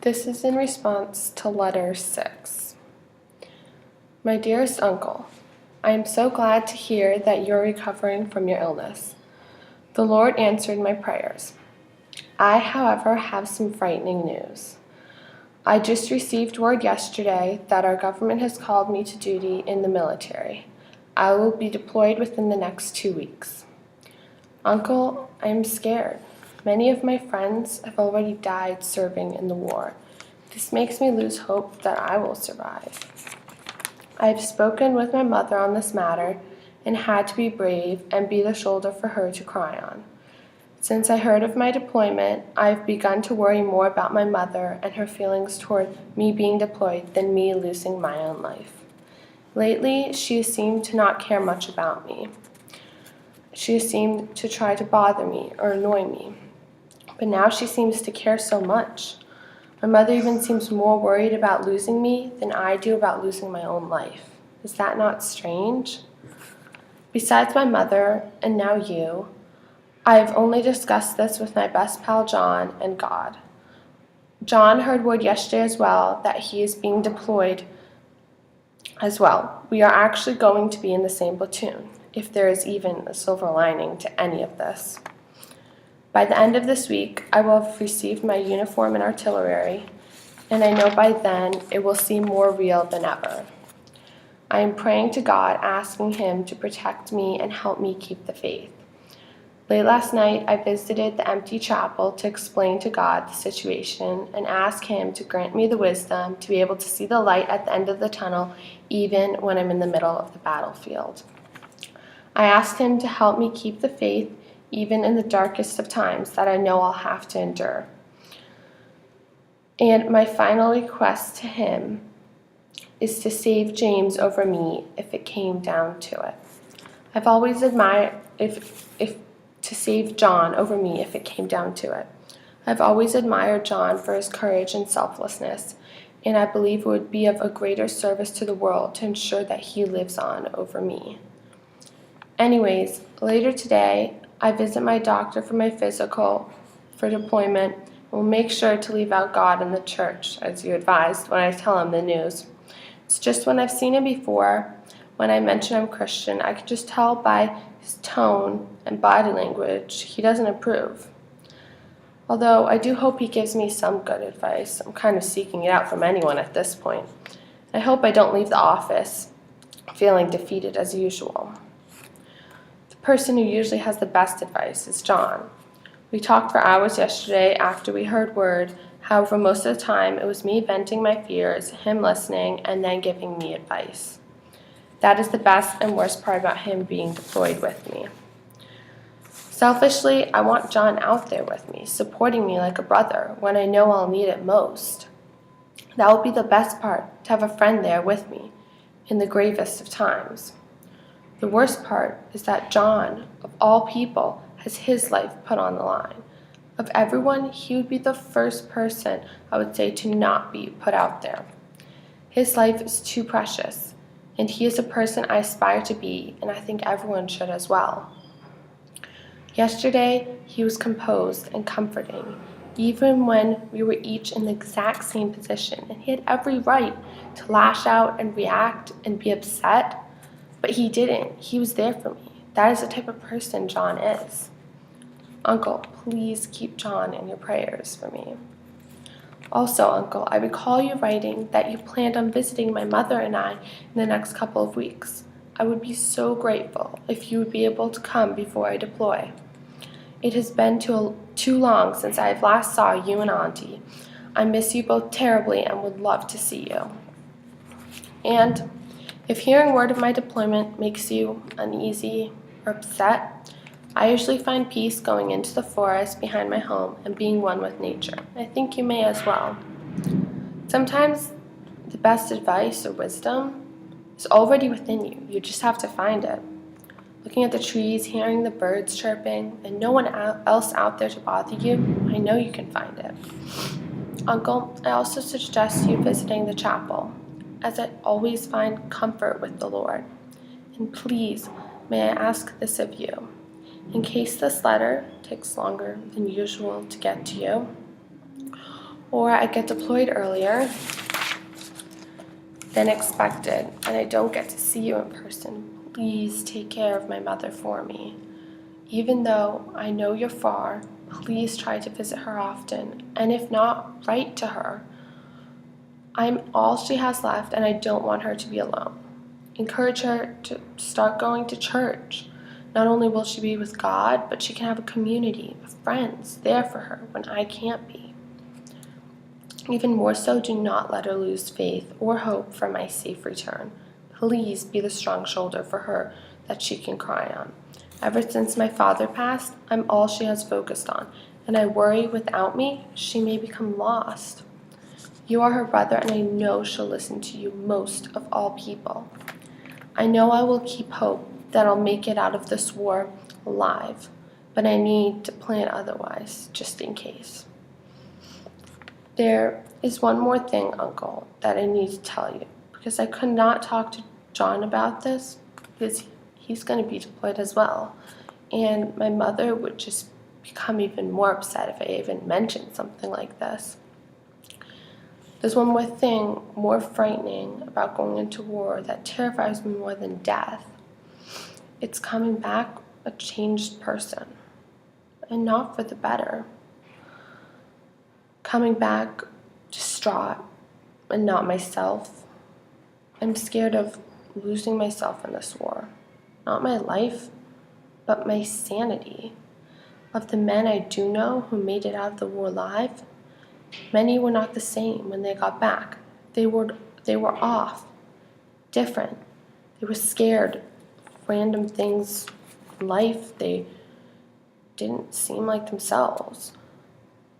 This is in response to letter 6. My dearest uncle, I am so glad to hear that you're recovering from your illness. The Lord answered my prayers. I, however, have some frightening news. I just received word yesterday that our government has called me to duty in the military. I will be deployed within the next 2 weeks. Uncle, I am scared. Many of my friends have already died serving in the war. This makes me lose hope that I will survive. I have spoken with my mother on this matter and had to be brave and be the shoulder for her to cry on. Since I heard of my deployment, I have begun to worry more about my mother and her feelings toward me being deployed than me losing my own life. Lately, she has seemed to not care much about me. She has seemed to try to bother me or annoy me. But now she seems to care so much. My mother even seems more worried about losing me than I do about losing my own life. Is that not strange? Besides my mother, and now you, I have only discussed this with my best pal John and God. John heard word yesterday as well that he is being deployed as well. We are actually going to be in the same platoon, if there is even a silver lining to any of this. By the end of this week, I will have received my uniform and artillery, and I know by then it will seem more real than ever. I am praying to God, asking Him to protect me and help me keep the faith. Late last night, I visited the empty chapel to explain to God the situation and ask Him to grant me the wisdom to be able to see the light at the end of the tunnel, even when I'm in the middle of the battlefield. I asked Him to help me keep the faith even in the darkest of times that I know I'll have to endure. And my final request to Him is to save James over me if it came down to it. I've always admired to save John over me if it came down to it. I've always admired John for his courage and selflessness, and I believe it would be of a greater service to the world to ensure that he lives on over me. Anyways, later today, I visit my doctor for my physical for deployment and will make sure to leave out God and the church, as you advised, when I tell him the news. It's just when I've seen him before, when I mention I'm Christian, I can just tell by his tone and body language he doesn't approve. Although I do hope he gives me some good advice. I'm kind of seeking it out from anyone at this point. I hope I don't leave the office feeling defeated as usual. The person who usually has the best advice is John. We talked for hours yesterday after we heard word. However, most of the time it was me venting my fears, him listening, and then giving me advice. That is the best and worst part about him being deployed with me. Selfishly, I want John out there with me, supporting me like a brother when I know I'll need it most. That will be the best part, to have a friend there with me in the gravest of times. The worst part is that John, of all people, has his life put on the line. Of everyone, he would be the first person I would say to not be put out there. His life is too precious, and he is a person I aspire to be, and I think everyone should as well. Yesterday, he was composed and comforting, even when we were each in the exact same position, and he had every right to lash out and react and be upset, but he didn't. He was there for me. That is the type of person John is. Uncle, please keep John in your prayers for me. Also, Uncle, I recall you writing that you planned on visiting my mother and I in the next couple of weeks. I would be so grateful if you would be able to come before I deploy. It has been too long since I have last saw you and Auntie. I miss you both terribly and would love to see you. And if hearing word of my deployment makes you uneasy or upset, I usually find peace going into the forest behind my home and being one with nature. I think you may as well. Sometimes the best advice or wisdom is already within you. You just have to find it. Looking at the trees, hearing the birds chirping, and no one else out there to bother you, I know you can find it. Uncle, I also suggest you visiting the chapel, as I always find comfort with the Lord. And please, may I ask this of you. In case this letter takes longer than usual to get to you, or I get deployed earlier than expected and I don't get to see you in person, please take care of my mother for me. Even though I know you're far, please try to visit her often, and if not, write to her. I'm all she has left and I don't want her to be alone. Encourage her to start going to church. Not only will she be with God, but she can have a community of friends there for her when I can't be. Even more so, do not let her lose faith or hope for my safe return. Please be the strong shoulder for her that she can cry on. Ever since my father passed, I'm all she has focused on, and I worry without me, she may become lost. You are her brother, and I know she'll listen to you most of all people. I know I will keep hope that I'll make it out of this war alive, but I need to plan otherwise, just in case. There is one more thing, Uncle, that I need to tell you, because I could not talk to John about this, because he's going to be deployed as well, and my mother would just become even more upset if I even mentioned something like this. There's one more thing more frightening about going into war that terrifies me more than death. It's coming back a changed person, and not for the better. Coming back distraught and not myself. I'm scared of losing myself in this war. Not my life, but my sanity. Of the men I do know who made it out of the war alive, many were not the same when they got back. They were off, different. They were scared of random things in life. They didn't seem like themselves.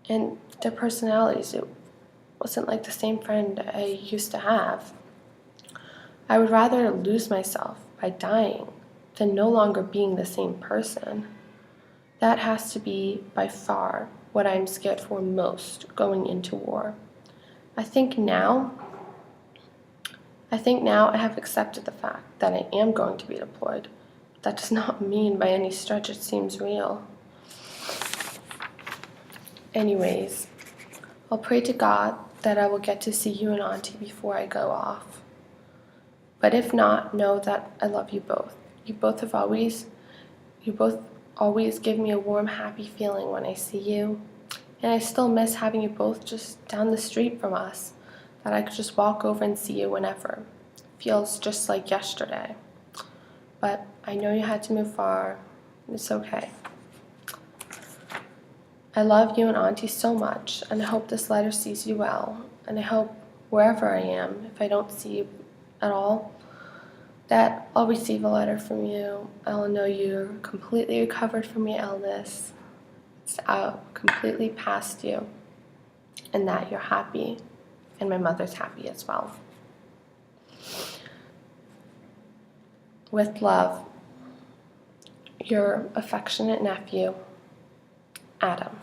And their personalities, it wasn't like the same friend I used to have. I would rather lose myself by dying than no longer being the same person. That has to be by far what I'm scared for most going into war. I think now I have accepted the fact that I am going to be deployed. That does not mean by any stretch it seems real. Anyways, I'll pray to God that I will get to see you and Auntie before I go off. But if not, know that I love you both. You both always give me a warm, happy feeling when I see you. And I still miss having you both just down the street from us, that I could just walk over and see you whenever. Feels just like yesterday. But I know you had to move far. It's okay. I love you and Auntie so much, and I hope this letter sees you well, and I hope wherever I am, if I don't see you at all, that I'll receive a letter from you. I'll know you're completely recovered from your illness. It's out completely past you, and that you're happy, and my mother's happy as well. With love, your affectionate nephew, Adam.